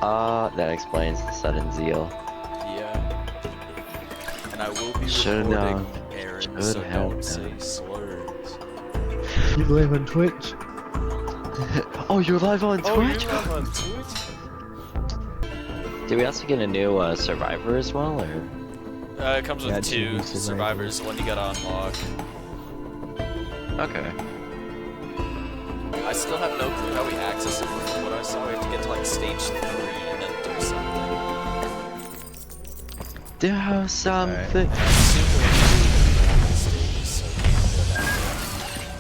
That explains the sudden zeal. Yeah. And I will be Should've recording, known. Aaron, Should so have don't say known. slurs. You live on Twitch? Oh, you're live on Oh, you're Twitch? live on Twitch? Did we also get a new survivor as well, or? It comes with Yeah, two two survivors, one you gotta unlock. Okay. I still have no clue how we access it. From what I saw, we have to get to like stage 3 and then do something. Do something. And I assume we have to do all the stages, so we can do that.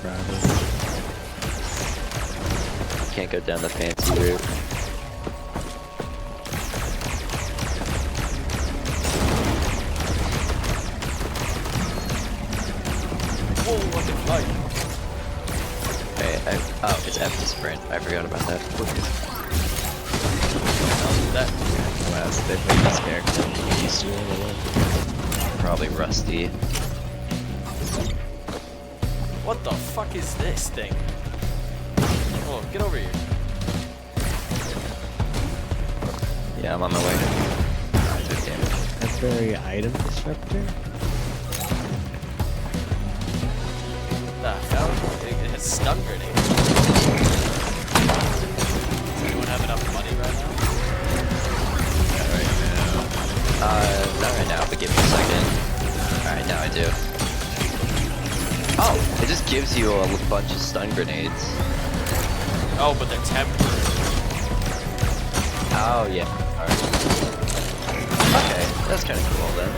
Probably. Can't go down the fancy route. Whoa, what the flight? Hey, oh, it's F to sprint. I forgot about that. That Wow, so they played this character easier or what? Probably Rusty. what the fuck is this thing? Oh, get over here. Yeah, I'm on my way. Good damage. That's very item disruptor. The hell? It has stun grenades. Does anyone have enough money right now? Not right now, but give me a second. Alright, now I do. Oh, it just gives you a bunch of stun grenades. Oh, but they're temporary. Oh, yeah. Alright. Okay, that's kind of cool then.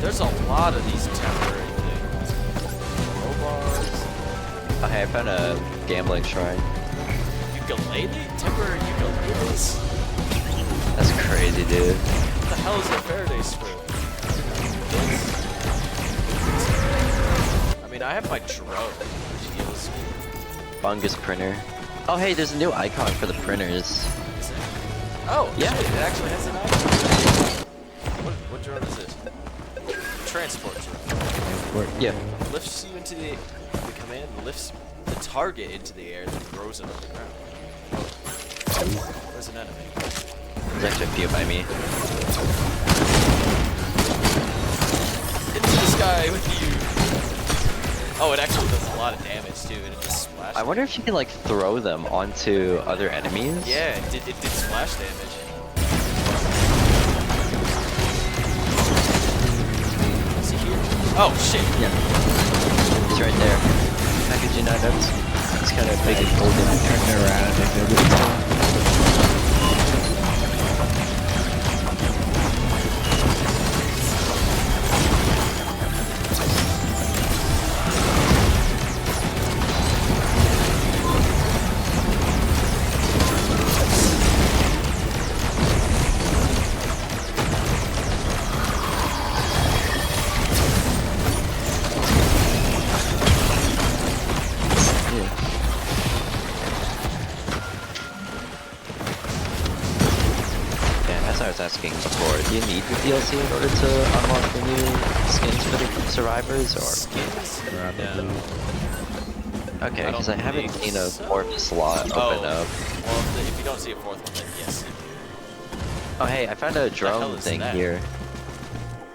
There's a lot of these temporary things. Crowbars. Oh, hey, I found a gambling shrine. Ukulele? Temporary ukuleles? That's crazy, dude. What the hell is a Faraday screw? I mean, I have my drone, which heals me. Fungus printer. Oh, hey, there's a new icon for the printers. Is it? Oh, Yeah. shit, it actually has an icon. What drone is this? Transport drone. Yeah. Lifts you into the command lifts the target into the air, then throws it on the ground. Where's an enemy? There's actually a few by me. Hit this guy with you. Oh, it actually does a lot of damage too, and it just splashes. I wonder if you can, like, throw them onto other enemies? Yeah, it did splash damage. Is he here? Oh shit! Yeah. He's right there. Packaging items. He's kind of big and golden. Turn around and think nobody's doing. Yeah, as I was asking before, do you need the DLC in order to unlock the new skins for the survivors, or? Skins? Probably. No. Okay, because I don't haven't think seen a so. fourth slot open up. Well, if you don't see a fourth one, then yes. Oh, hey, I found a hell drone is thing that? here.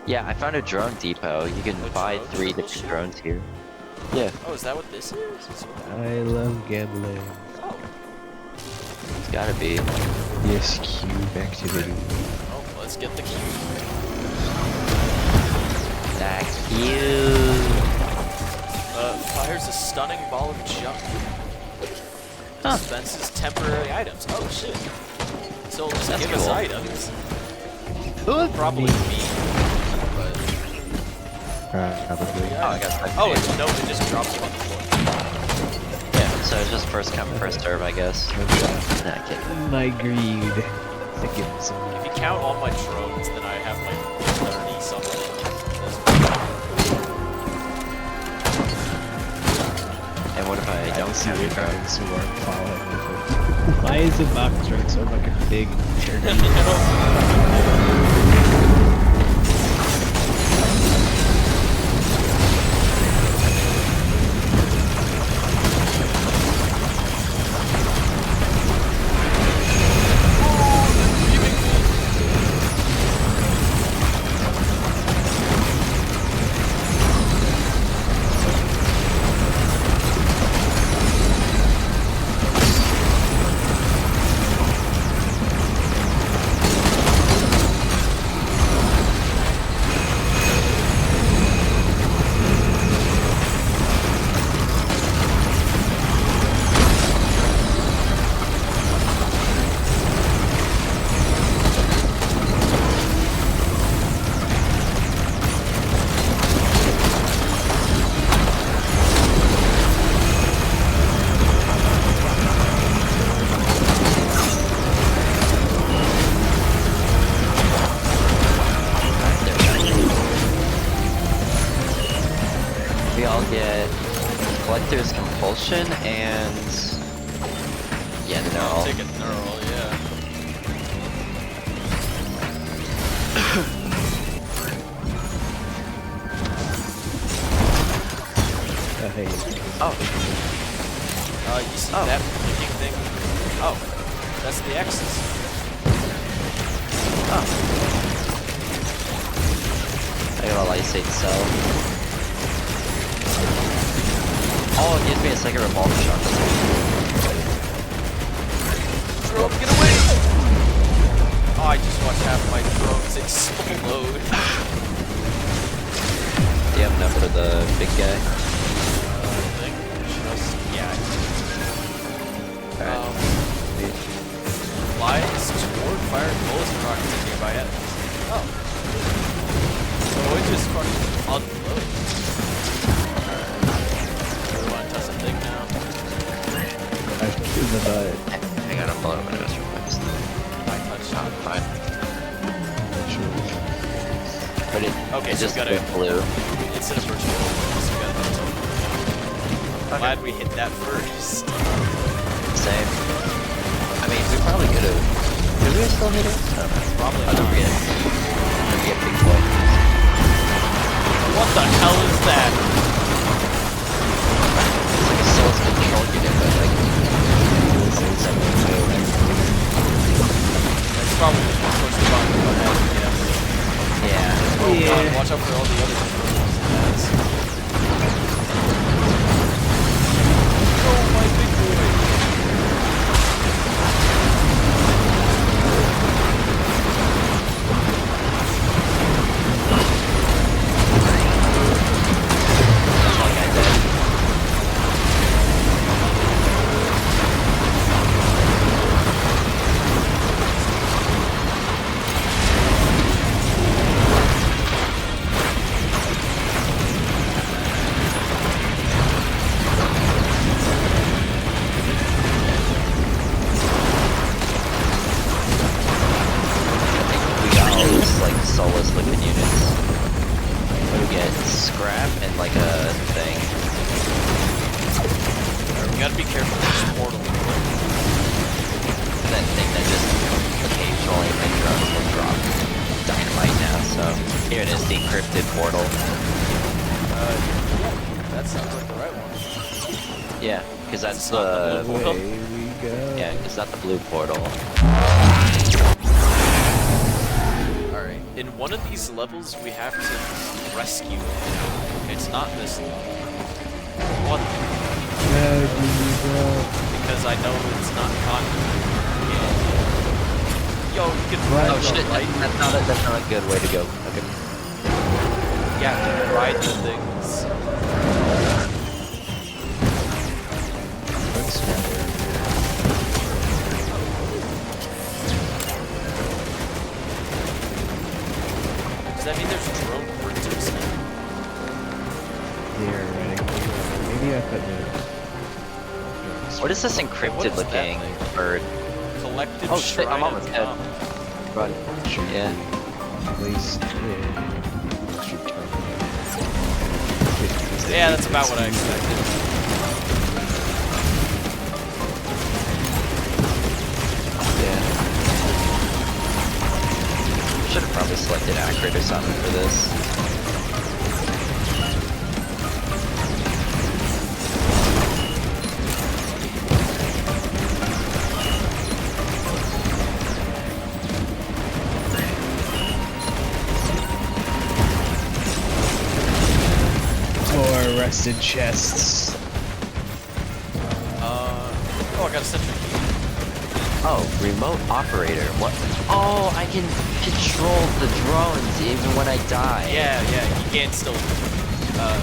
Yeah, I found a drone depot. You can A buy drone 3 depot different ship? drones here. Yeah, Oh, is that what this is? I love gambling. Oh, it's gotta be. Yes, cube activity. oh, let's get the cube. That's you. Fires a stunning ball of junk. Huh. Dispenses temporary items. Oh shit. So just That's give us cool. items. Probably me. But Probably. Oh, I got that. oh, no, it just drops you on the floor. Yeah, so it's just first come, first serve, I guess. Nah, kidding. My greed. To give him some. If you count all my drones, then I have like 30 something. And what if I don't see have the your drone? cards work following with it. Why is the box drink so fucking big turkey? there's Compulsion and... Yeah, I'll Neural. take a neural, yeah. Hey. Oh, You see Oh. that blinking thing? Oh, that's the X's. I got a Lysate cell. Oh, it gives me a second revolver shot. Drone, get away! Oh, I just watched half my drones explode. Do you have enough for the big guy? I think just, yeah. Alright. Lions toward firing bullets and rockets at nearby enemies. Oh. So it just fucking unloads. Really want to test a thing now? In the butt. I got a blow when it was replaced. I touched Oh, it. fine. Sure. But it, Okay, it so just we gotta- went blue. Instead of first roll, so we got Okay. Glad we hit that first. Same. I mean, we probably could have. Did we still hit it? Probably Oh, don't not. forget. Don't forget big boy. What the hell is that? It's like a soul's control unit, but like. That's probably just one push the button to go ahead and get everything. Yeah. Oh Yeah. god, watch out for all the other controls. Oh my big boy. That's one guy dead. We got all these like soulless liquid units. We get scrap and like a thing. Alright, we gotta be careful with this portal. That thing that just occasionally my drone will drop dynamite now. So here it is, the encrypted portal. That sounds like the right one. Yeah, because that's It's not the the blue portal. Away we go. yeah, it's not the blue portal. Alright, in one of these levels we have to rescue it. It's not this level. What? Because I know it's not content. Yeah. Yo, you can ride Oh the shit, right. that's not a good way to go. Okay. Yeah, you can ride the things. Does that mean there's drone printers now? They're writing. Maybe I put the. What is this What encrypted is that looking thing? bird? Collective Oh shit, I'm Shrine almost of dead. Nam. Run. Yeah. Place Yeah, that's about what I expected. Yeah. Should have probably selected accurate or something for this. More rusted chests. Oh, I got a sentry key. Oh, remote operator. What? Oh, I can control the drones even when I die. Yeah, you can still.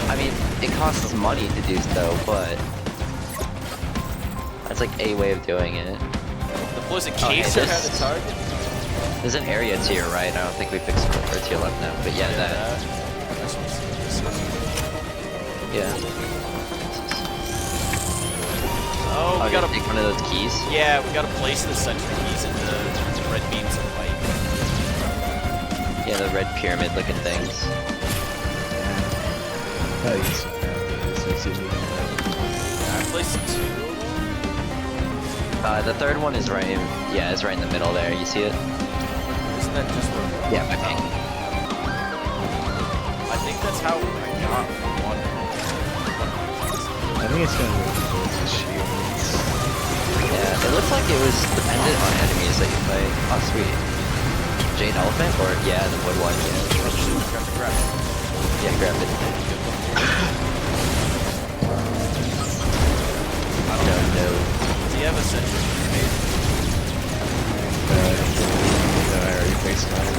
I mean, it costs money to do so, but that's like a way of doing it. Was it Oh, hey, Caser this- had a target? There's an area to your right. I don't think we fixed it, or to your left now. But yeah, that. That's what's Yeah. Oh, Oh, we gotta. take one of those keys. Yeah, we gotta place the sentry keys in the red beams of light. Yeah, the red pyramid looking things. Oh, yes. This is easy. placed two. The third one is right. Yeah, it's right in the middle there. You see it? Isn't that just where? Yeah, my ping. I think that's how I got one. I think it's gonna work towards the shields. Yeah, it looks like it was dependent on enemies that you fight. Oh, sweet. Jade elephant or yeah, the wood one. Yeah, Grab it. yeah, grab it. I don't No, know. no. Do you have a sentry grenade? No, I already placed mine.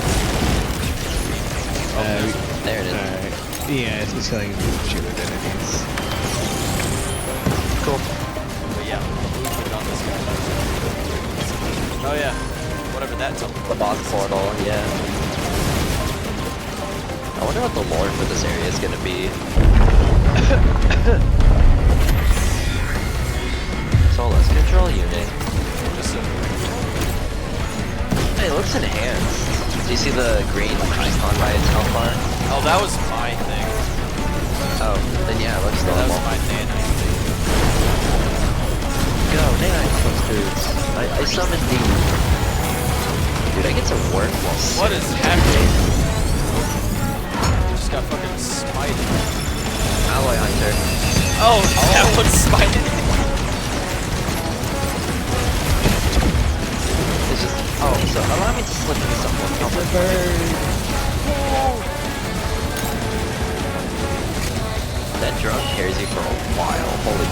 There it is. Alright. Yeah, it's just killing shielded enemies. Cool. But yeah, movement on this guy. Oh yeah, whatever that took. The boss portal, yeah. I wonder what the lore for this area is gonna be. So let's control unit. Just a, Hey, it looks enhanced. Do you see the green icon by its health bar? oh, that was my thing. Oh, then yeah, it looks That normal. was my nanite thing. Go, nanite monsters. I summoned thee. Dude, I get to work while What is happening? Just got fucking smited. Alloy Hunter. Oh, that one's smited. It's just, oh, so allow me to slip into someone. It's a bird! That drone carries you for a while. Holy.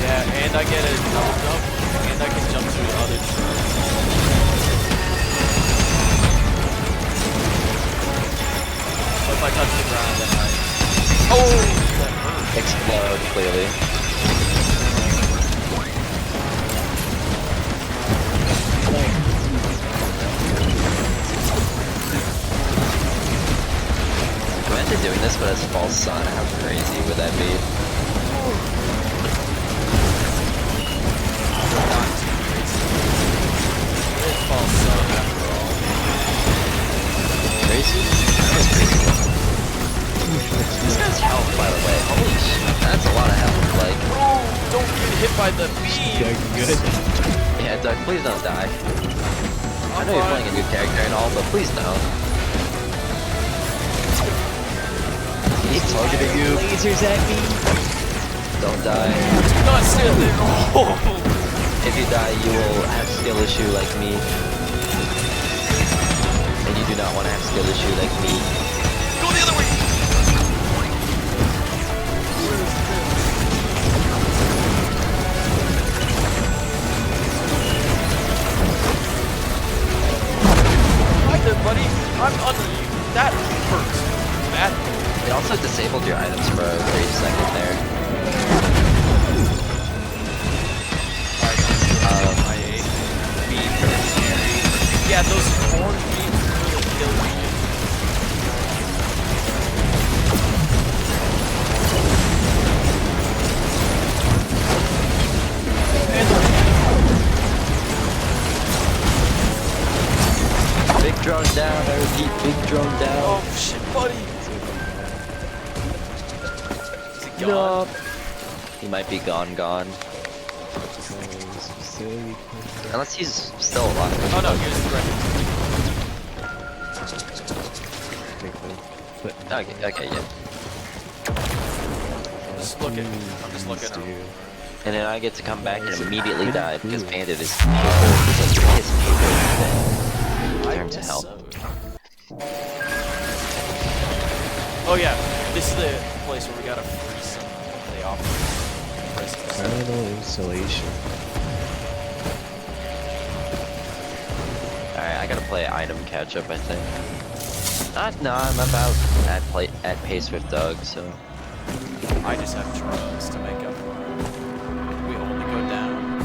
Yeah, and I get a double jump, and I can jump to the other trucks. So if I touch the ground, then I... Oh! That hurt. Explode, clearly. Imagine doing this, but as false sun. How crazy would that be? Not too crazy. It falls so after all. Crazy? That was crazy. This guy's health, by the way. Holy shit. That's a lot of health. Like, Oh! Don't get hit by the Yeah, beam! good. yeah, Doug, please don't die. I I'm know you're fine. playing a new character and all, but please don't. He's targeting you. Lasers at me! Don't die. Do not stand there! Oh! If you die, you will have skill issue like me. And you do not want to have skill issue like me. Go the other way! Hi there, buddy. I'm under you. That hurts. Bad. It also disabled your items for a brief second there. I ate beef are scary. Yeah, those corn beans really kill me. Big drone down, I repeat, big drone down. Oh shit, buddy. Is he gone? He might be gone. Unless he's still alive. Oh no, here's the record. Okay, yeah. Just looking. I'm just looking. And then I get to come back and immediately die because Bandit is like his favorite thing. Return to hell. Oh yeah, this is the place where we gotta free some of the operators. Prisoners. Terminal installation. Alright, I gotta play item catch up, I think. No, I'm about at pace with Doug, so. I just have drugs to make up for it. We only go down.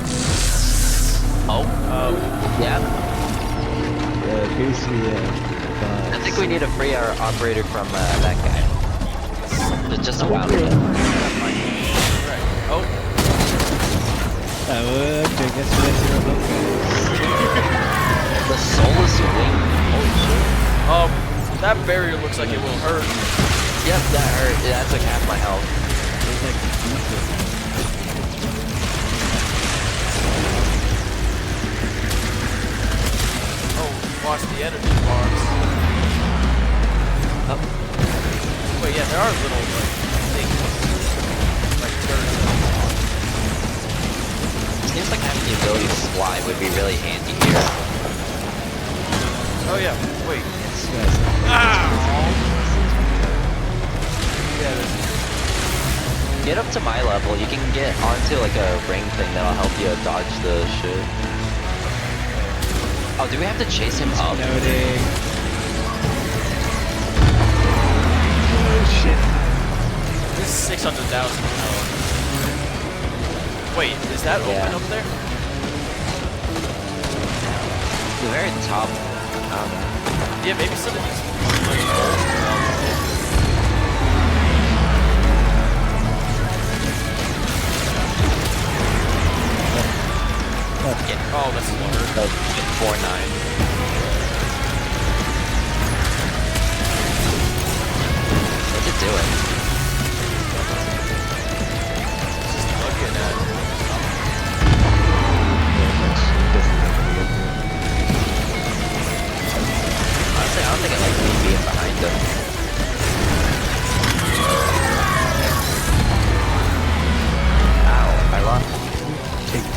Oh, yeah. Appears to be I think we need to free our operator from that guy. Just a while ago. Right. Oh, I guess we have to go look The soulless wing. Holy shit. that barrier looks like it will hurt. Yep, that hurt. Yeah, that took half my health. watch the energy bars. Oh, Wait, yeah, there are little like things, like turrets. seems like having the ability to fly would be really handy here. Oh yeah, wait. Yes. Yeah, there's Get up to my level, you can get onto like a ring thing that'll help you dodge the shit. Oh, do we have to chase him up? Noting. Oh shit. this is 600,000. Wait, is that Yeah. open up there? The very top. I don't know. Yeah, maybe some of these. Yeah. Oh, that's lower. 4-9. What's it doing? Just looking at it. Honestly, I don't think it likes me being behind him. Ow, I lost. Take it.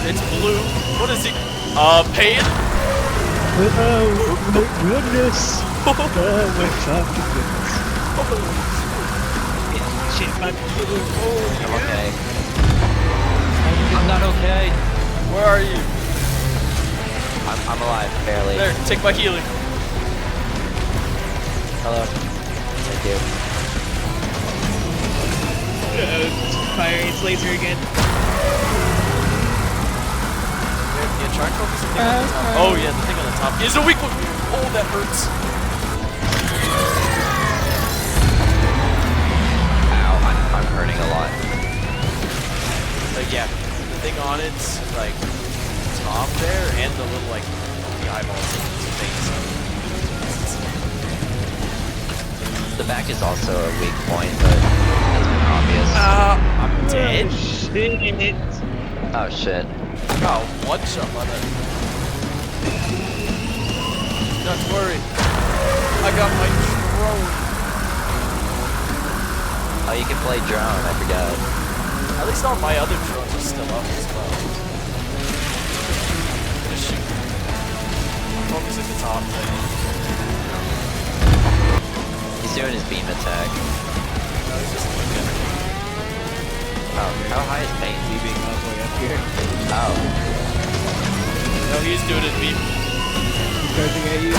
It's blue. What is it? Pain? Oh my goodness! Oh my fucking goodness! Shit, man. I'm okay. I'm not okay. Where are you? I'm alive, barely. There, take my healing. Hello. Thank you. Firing its laser again. Yeah, try and focus the thing on the top. Oh yeah, the thing on the top is a weak one. Oh, that hurts. Ow, I'm hurting a lot. Like yeah, the thing on it's like top there, and the little like the eyeballs in his face. The back is also a weak point, but it's been obvious. I'm dead. Shit! Oh shit. Oh, one shot on it. Not to worry. I got my drone. Oh, you can play drone, I forgot. At least all my other drones are still up as well. Just shoot. Focus at the top thing. He's doing his beam attack. No, he's just looking. Oh, how high is pain? Leaving all the way up here. Oh. No, he's doing his beam. He's charging at you.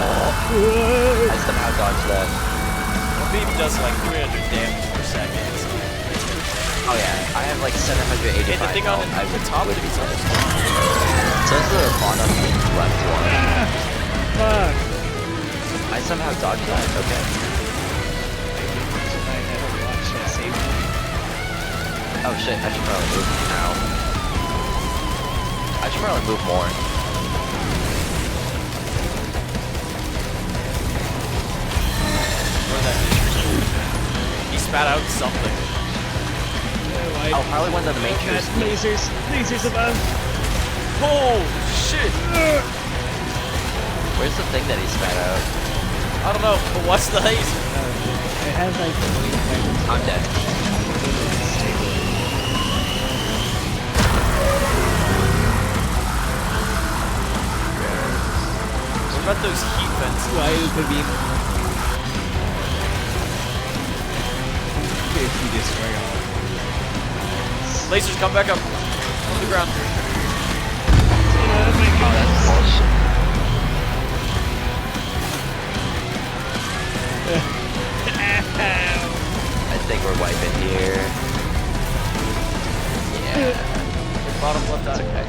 I somehow dodged that. My beam does like 300 damage per second. So. Oh yeah, I have like 785 Hey, the thing on health. I the would- top would thing be is almost So this is the bottom left one. Fuck! I somehow dodged that, okay. I had to watch that save. Oh shit, I should probably move now. I should probably move more. Where that is. He spat out something. Oh, probably one of the matrix. Lasers! Lasers above! Oh shit! Where's the thing that he spat out? I don't know, but what's the laser? It has like I'm dead. What about those heat vents? Why is the beam? If you destroy all. Lasers, come back up. On the ground. Oh, that's bullshit. I think we're wiping here. Yeah. Bottom left That's eye. okay.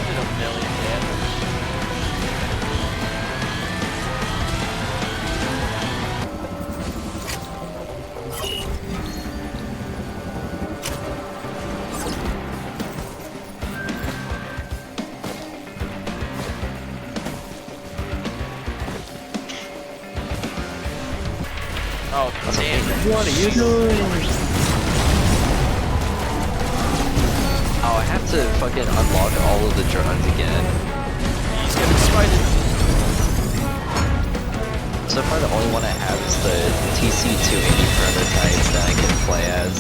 Did a million damage. Oh, damn it. What are you doing? Oh, I have to fucking unlock all of the drones again. He's getting spited. So far, the only one I have is the TC-280 prototype that I can play as.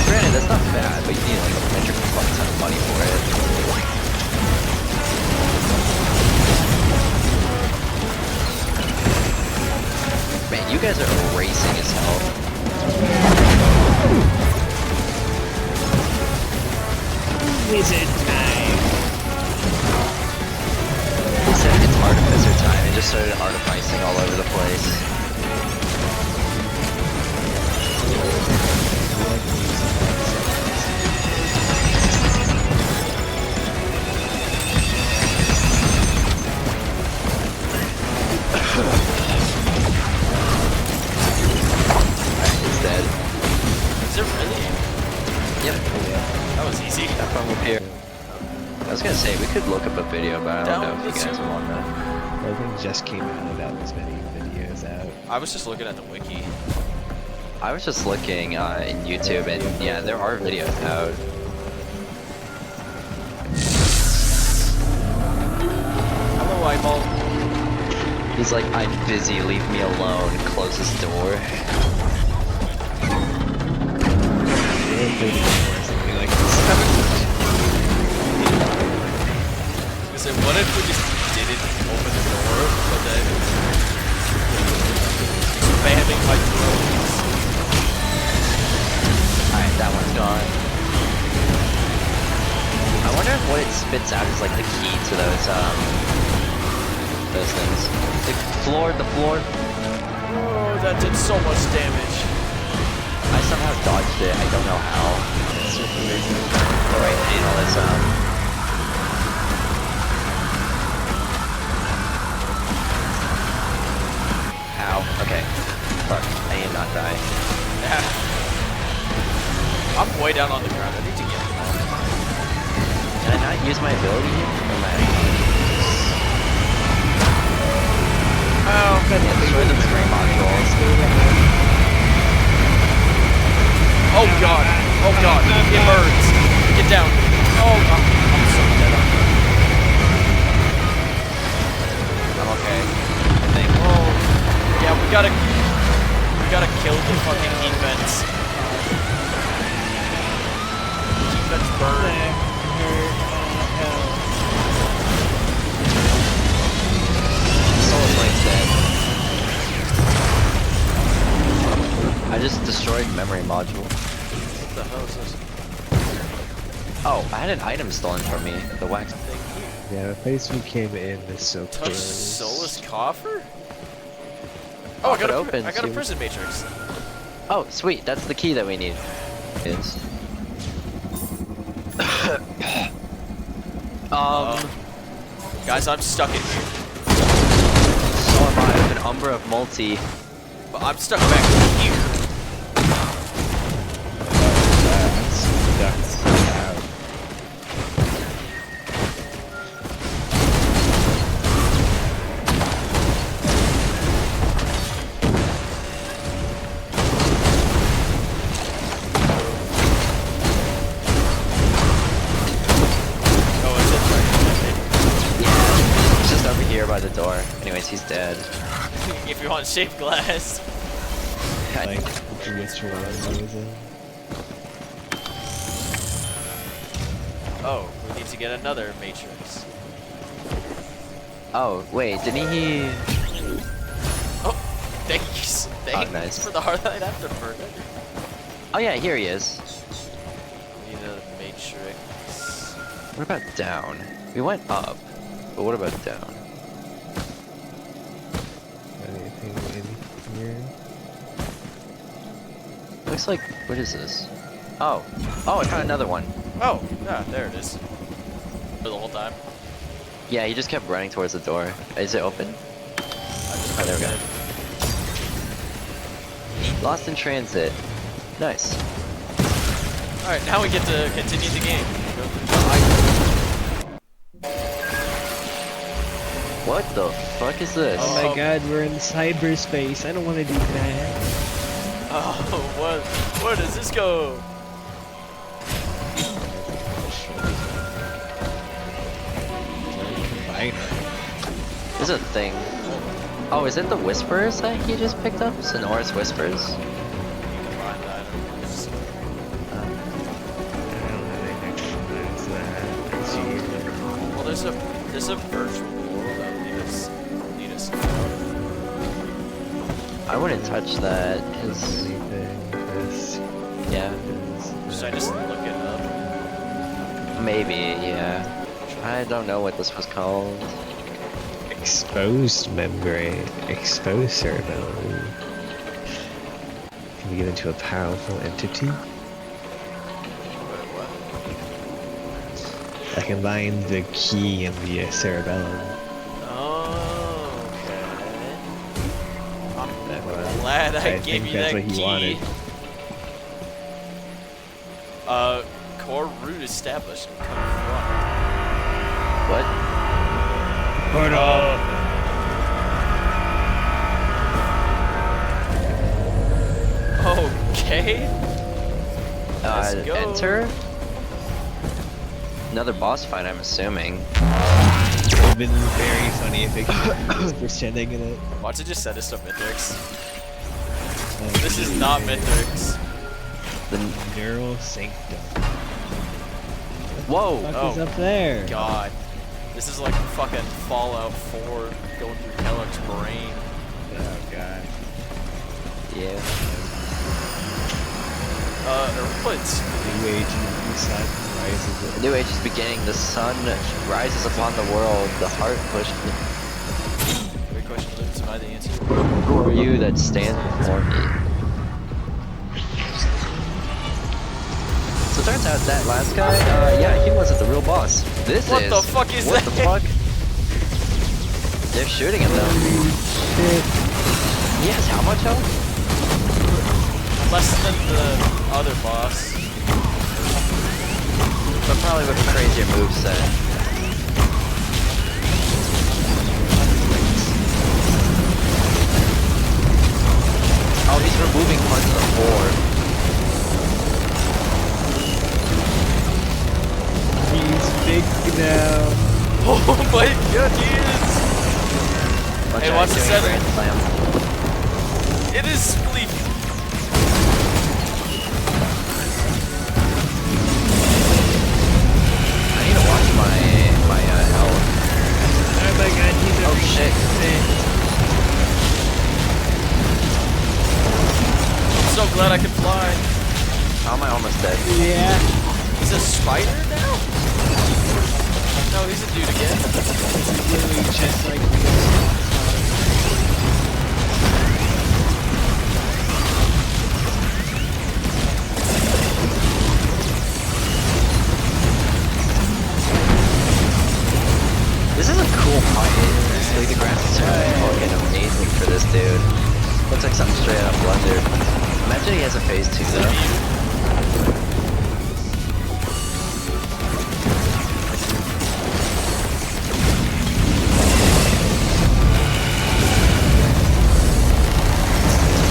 Granted, that's not bad, but you need like a metric fuck ton of money for it. Man, you guys are racing as hell. Wizard time. He said it's artificer time and just started artificing all over the place. He's dead. Is it really? Yep. That was easy. That from up here. I was gonna say, we could look up a video, but I don't know if you guys want to. I think just came out without as many videos out. I was just looking at the wiki. I was just looking in YouTube, and yeah, there are videos out. Hello, eyeball. He's like, I'm busy, leave me alone, close this door. Something like this. I said, what if we just didn't open the door, but then spamming my drones? Alright, that one's gone. I wonder if what it spits out is like the key to those things. The floor. Oh, that did so much damage. I somehow dodged it, I don't know how. It's just amazing. Alright, I need all this Ow, okay. Fuck, I need to not die. I'm way down on the ground. I need to get off. Can I not use my ability? Or my... Oh, Yeah, destroy the memory modules. oh god. Oh god. It burns. Get down. Oh, I'm so dead on that. I'm okay. I think. Oh, yeah, we gotta kill the fucking heat vents. Heat vents burn. Someone likes that. I just destroyed memory module. What the hell is this? Oh, I had an item stolen from me. The wax thing. Yeah, the place we came in is so Touch close. Solus coffer? Oh, I If it got opens, I got a you- prison matrix. Oh, sweet. That's the key that we need. Is. Guys, I'm stuck in here. So am I with an Umbra of Multi. But I'm stuck back here. That's out. Oh, it's in Yeah, it's just over here by the door. Anyways, he's dead. right. If you want shaped glass. Like, which one was it? Oh, we need to get another matrix. Oh, wait, didn't he? Oh, thanks. Thanks nice. for the Hearthlight Afterburner. Oh yeah, here he is. We need a matrix. What about down? We went up, but what about down? Anything in here? Looks like, what is this? Oh, I found another one. Oh, yeah, there it is. For the whole time. Yeah, he just kept running towards the door. Is it open? Oh, there we go. Lost in transit. Nice. Alright, now we get to continue the game. What the fuck is this? Oh my god, we're in cyberspace. I don't want to do that. Oh, where does this go? There's a thing. Oh, is it the Whispers that he just picked up? Sonorous Whispers? You can find items. Well, there's a virtual world that lead us out. I wouldn't touch that. Cause, yeah, Should I just look it up? maybe, yeah. I don't know what this was called. Exposed membrane. Exposed cerebellum. Can be given to a powerful entity. Wait, what? I combine the key and the cerebellum. Oh, okay. I'm glad I gave think you that's that what he key. wanted. Core root established. Confront. What? Okay. Let's go. Enter? Another boss fight, I'm assuming. It would have been very funny if it was pretending in it. Watch it just set us to Mythrix. This is not Mythrix. The Neural sanctum. whoa! What the fuck Oh. is up there? God. This is like fucking Fallout 4 going through Kellogg's brain. Oh god. Yeah. Earthquakes. New age, new sun rises. The new age is beginning. The sun rises upon the world. The heart pushed. Great question, Lucas. Am I the answer? Who are you that stand before me? So it turns out that last guy, yeah, he wasn't the real boss. This What is. the fuck is what that? the fuck? They're shooting him though. He has how much health? Less than the other boss. But probably with a crazier moveset. Oh, he's removing parts of the board. He's big now. Oh my god, he is! Hey, watch the center. Slam. It is Spleef. I need to watch my health. Oh my god, he's a Oh shit. I'm so glad I can fly. How am I almost dead? Yeah. He's a spider now? No, he's a dude again. This is literally just like this. This is a cool fight. Like the graphics are fucking amazing for this dude. Looks like something straight out of Blender. Imagine he has a phase 2 though.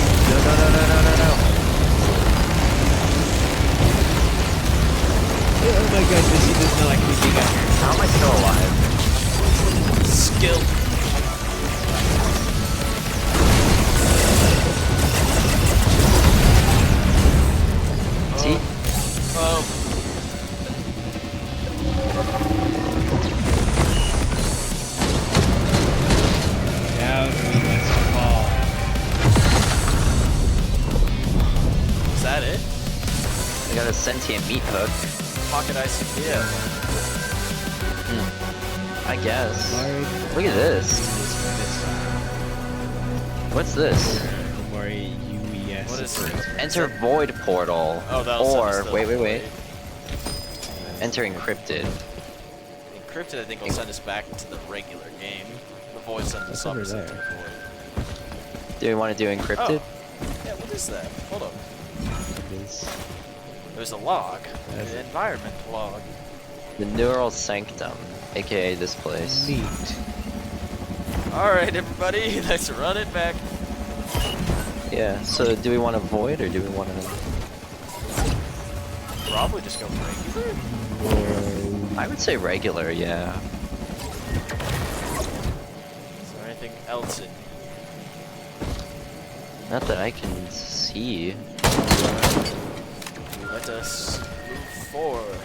No. Oh my god, this he does not like looking at her. How am I still alive? Skill. See? Oh. Now he wants to fall. Is that it? I got a sentient meat hook. Pocket ICP. Yeah. I guess. Mari, Look at this. What's this? Mari, UES. What is it? Enter void portal. Oh, that'll send us Or to wait. Enter encrypted. Encrypted, I think, will send us back to the regular game. The voice sends us over obviously to the there. void. Do we want to do encrypted? Oh. Yeah, what is that? Hold up. This. There's a log. That's The it. environment log. The neural sanctum, aka this place. Neat. Alright, everybody, let's run it back. Yeah, so do we want to void or do we want to... Probably just go regular. I would say regular, yeah. Is there anything else in? Not that I can see. Let us move forward.